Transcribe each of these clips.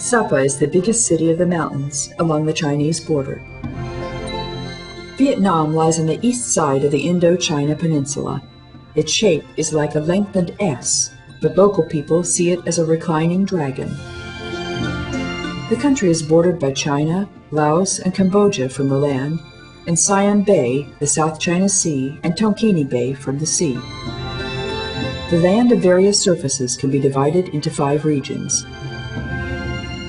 Sapa is the biggest city of the mountains along the Chinese border. Vietnam lies on the east side of the Indochina Peninsula. Its shape is like a lengthened S, but local people see it as a reclining dragon. The country is bordered by China, Laos, and Cambodia from the land, and Siam Bay, the South China Sea, and Tonkini Bay from the sea. The land of various surfaces can be divided into 5 regions.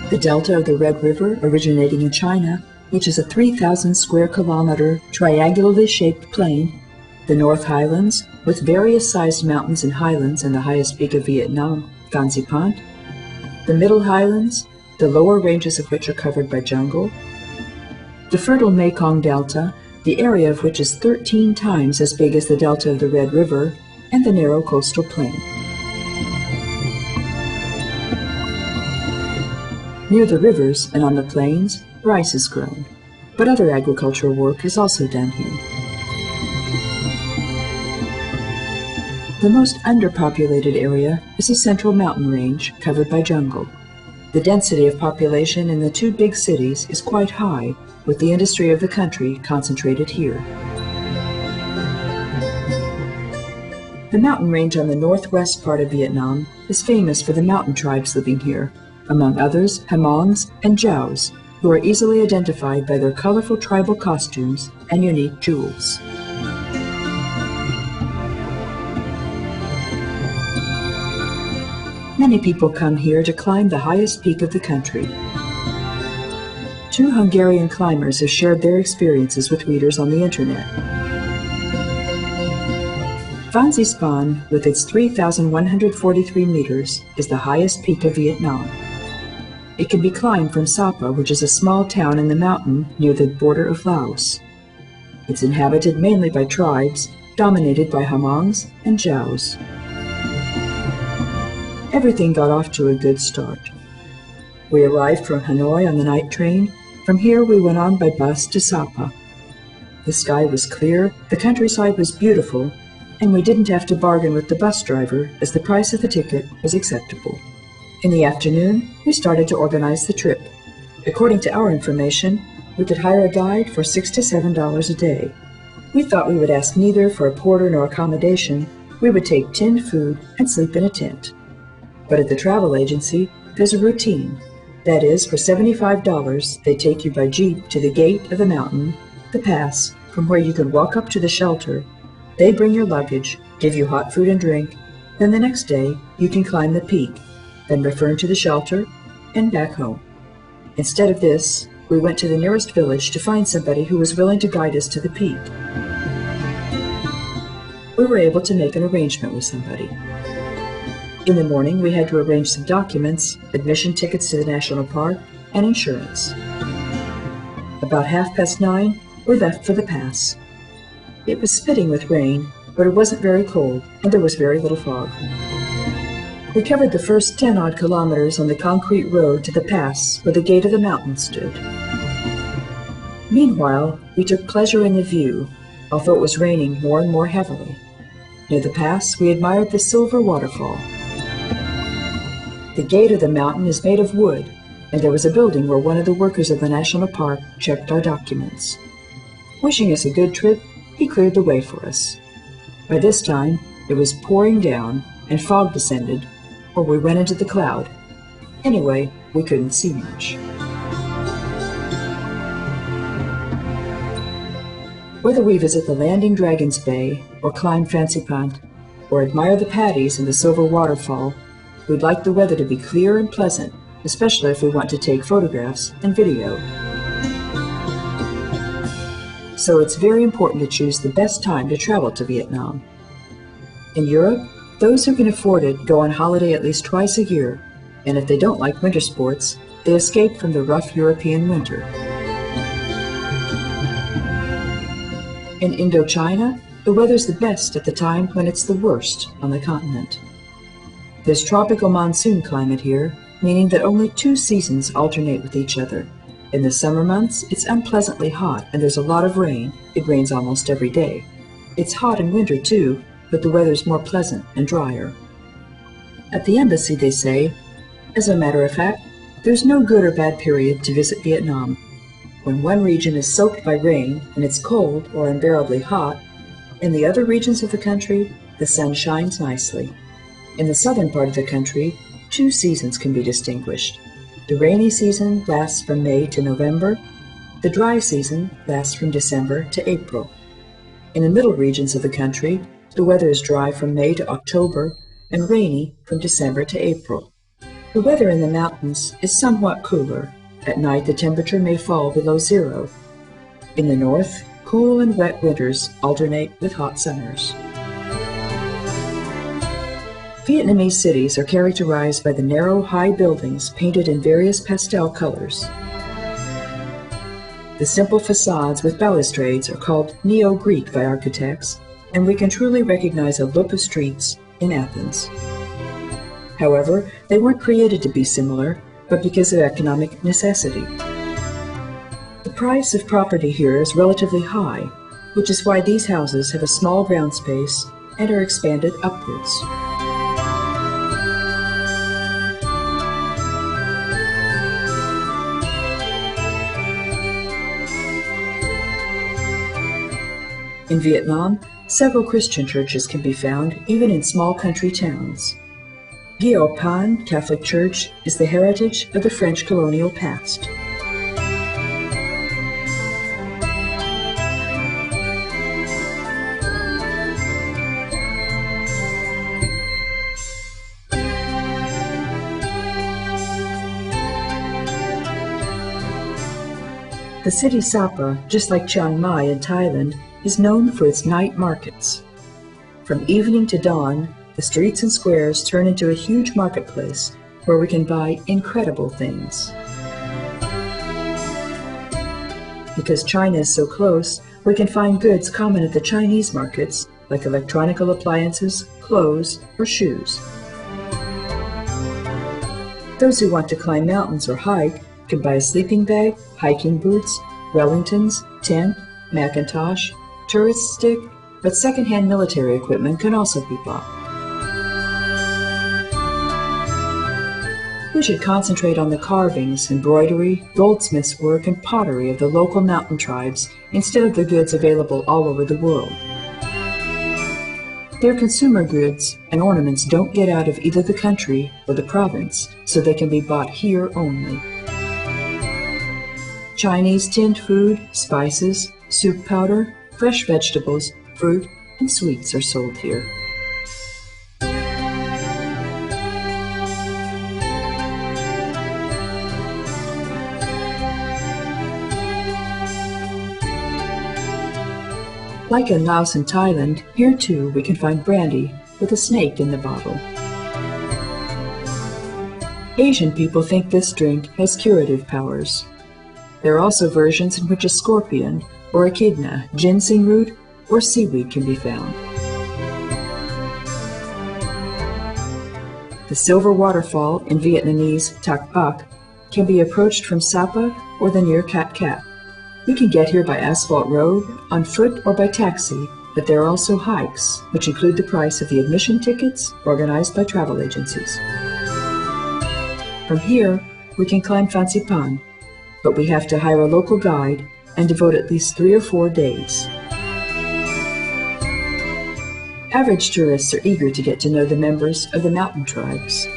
The delta of the Red River, originating in China, which is a 3,000 square kilometer triangularly shaped plain. The North Highlands, with various sized mountains and highlands and the highest peak of Vietnam, Phan Xipant. The Middle Highlands, the lower ranges of which are covered by jungle. The fertile Mekong Delta, the area of which is 13 times as big as the delta of the Red River, and the narrow coastal plain. Near the rivers and on the plains, rice is grown, but other agricultural work is also done here. The most underpopulated area is the Central Mountain Range, covered by jungle. The density of population in the 2 big cities is quite high, with the industry of the country concentrated here. The mountain range on the northwest part of Vietnam is famous for the mountain tribes living here, among others Hmongs and Djaos, who are easily identified by their colorful tribal costumes and unique jewels. Many people come here to climb the highest peak of the country. 2 Hungarian climbers have shared their experiences with readers on the internet. Phan Xipant, with its 3,143 meters, is the highest peak of Vietnam. It can be climbed from Sapa, which is a small town in the mountain near the border of Laos. It's inhabited mainly by tribes dominated by Hmongs and Djaos. Everything got off to a good start. We arrived from Hanoi on the night train. From here we went on by bus to Sapa. The sky was clear, the countryside was beautiful, and we didn't have to bargain with the bus driver as the price of the ticket was acceptable. In the afternoon, we started to organize the trip. According to our information, we could hire a guide for $6 to $7 a day. We thought we would ask neither for a porter nor accommodation. We would take tinned food and sleep in a tent. But at the travel agency, there's a routine. That is, for $75, they take you by jeep to the gate of the mountain, the pass, from where you can walk up to the shelter. They bring your luggage, give you hot food and drink. Then the next day, you can climb the peak, then return to the shelter and back home. Instead of this, we went to the nearest village to find somebody who was willing to guide us to the peak. We were able to make an arrangement with somebody. In the morning, we had to arrange some documents, admission tickets to the national park, and insurance. About 9:30, we left for the pass. It was spitting with rain, but it wasn't very cold, and there was very little fog. We covered the first 10-odd kilometers on the concrete road to the pass where the gate of the mountain stood. Meanwhile, we took pleasure in the view, although it was raining more and more heavily. Near the pass, we admired the silver waterfall. The gate of the mountain is made of wood, and there was a building where one of the workers of the national park checked our documents. Wishing us a good trip, he cleared the way for us. By this time, it was pouring down, and fog descended, or we went into the cloud. Anyway, we couldn't see much. Whether we visit the Landing Dragons Bay, or climb Phan Xipant, or admire the paddies and the silver waterfall, we'd like the weather to be clear and pleasant, especially if we want to take photographs and video. So it's very important to choose the best time to travel to Vietnam. In Europe, those who can afford it go on holiday at least twice a year, and if they don't like winter sports, they escape from the rough European winter. In Indochina, the weather's the best at the time when it's the worst on the continent. There's tropical monsoon climate here, meaning that only 2 seasons alternate with each other. In the summer months, it's unpleasantly hot and there's a lot of rain. It rains almost every day. It's hot in winter too, but the weather's more pleasant and drier. At the embassy they say, as a matter of fact, There's no good or bad period to visit Vietnam. When one region is soaked by rain and it's cold or unbearably hot, in the other regions of the country, the sun shines nicely. In the southern part of the country, 2 seasons can be distinguished. The rainy season lasts from May to November. The dry season lasts from December to April. In the middle regions of the country, the weather is dry from May to October and rainy from December to April. The weather in the mountains is somewhat cooler. At night, the temperature may fall below 0. In the north, cool and wet winters alternate with hot summers. Vietnamese cities are characterized by the narrow, high buildings painted in various pastel colors. The simple facades with balustrades are called Neo-Greek by architects, and we can truly recognize a look of streets in Athens. However, they weren't created to be similar, but because of economic necessity. The price of property here is relatively high, which is why these houses have a small ground space and are expanded upwards. In Vietnam, several Christian churches can be found even in small country towns. Gio Pan Catholic Church is the heritage of the French colonial past. The city Sapa, just like Chiang Mai in Thailand, is known for its night markets. From evening to dawn, the streets and squares turn into a huge marketplace where we can buy incredible things. Because China is so close, we can find goods common at the Chinese markets, like electronical appliances, clothes, or shoes. Those who want to climb mountains or hike can buy a sleeping bag, hiking boots, Wellingtons, tent, Macintosh, tourist stick, but second-hand military equipment can also be bought. We should concentrate on the carvings, embroidery, goldsmiths' work, and pottery of the local mountain tribes instead of the goods available all over the world. Their consumer goods and ornaments don't get out of either the country or the province, so they can be bought here only. Chinese tinned food, spices, soup powder, fresh vegetables, fruit, and sweets are sold here. Like in Laos and Thailand, here too we can find brandy with a snake in the bottle. Asian people think this drink has curative powers. There are also versions in which a scorpion or echidna, ginseng root, or seaweed can be found. The Silver Waterfall, in Vietnamese Tac Bac, can be approached from Sapa or the near Cat Cat. We can get here by asphalt road, on foot, or by taxi, but there are also hikes, which include the price of the admission tickets organized by travel agencies. From here, we can climb Phan Xipang, but we have to hire a local guide and devote at least 3 or 4 days. Average tourists are eager to get to know the members of the mountain tribes.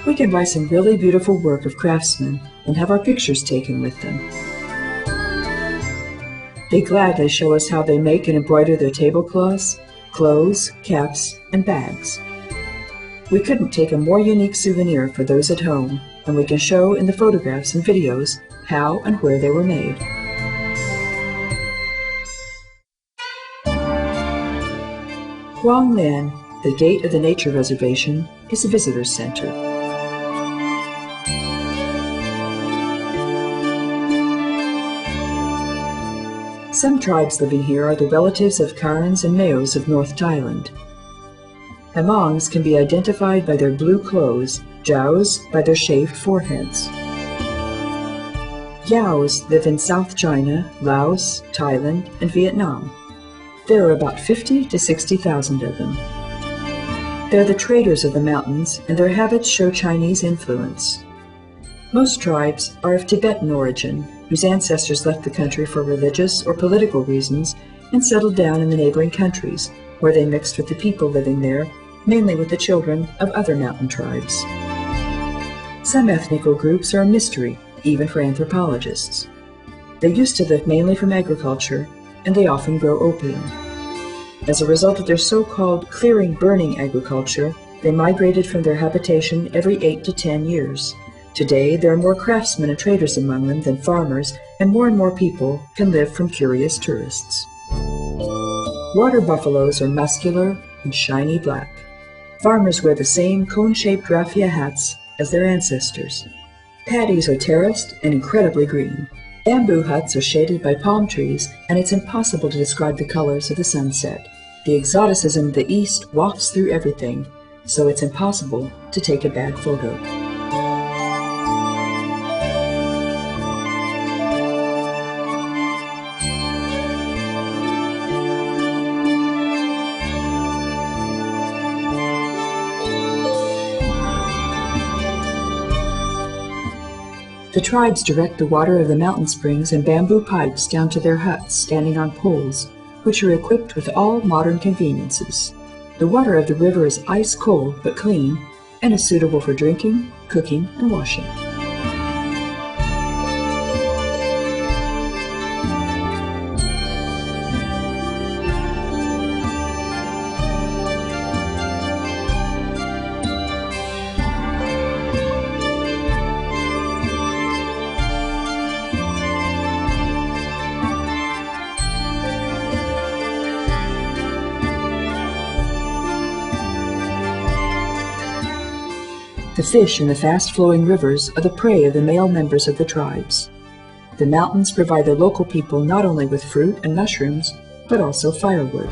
We can buy some really beautiful work of craftsmen and have our pictures taken with them. They gladly show us how they make and embroider their tablecloths, clothes, caps, and bags. We couldn't take a more unique souvenir for those at home, and we can show in the photographs and videos how and where they were made. Quang Lan, the gate of the nature reservation, is a visitor center. Some tribes living here are the relatives of Karens and Meos of North Thailand. Hmongs can be identified by their blue clothes, Jaos by their shaved foreheads. Yaos live in South China, Laos, Thailand, and Vietnam. There are about 50 to 60,000 of them. They're the traders of the mountains, and their habits show Chinese influence. Most tribes are of Tibetan origin, whose ancestors left the country for religious or political reasons and settled down in the neighboring countries, where they mixed with the people living there, mainly with the children of other mountain tribes. Some ethnical groups are a mystery, even for anthropologists. They used to live mainly from agriculture, and they often grow opium. As a result of their so-called clearing-burning agriculture, they migrated from their habitation every 8 to 10 years. Today, there are more craftsmen and traders among them than farmers, and more people can live from curious tourists. Water buffaloes are muscular and shiny black. Farmers wear the same cone-shaped raffia hats as their ancestors. Paddies are terraced and incredibly green. Bamboo huts are shaded by palm trees, and it's impossible to describe the colors of the sunset. The exoticism of the East wafts through everything, so it's impossible to take a bad photo. The tribes direct the water of the mountain springs in bamboo pipes down to their huts standing on poles, which are equipped with all modern conveniences. The water of the river is ice cold but clean and is suitable for drinking, cooking, and washing. The fish in the fast-flowing rivers are the prey of the male members of the tribes. The mountains provide the local people not only with fruit and mushrooms, but also firewood.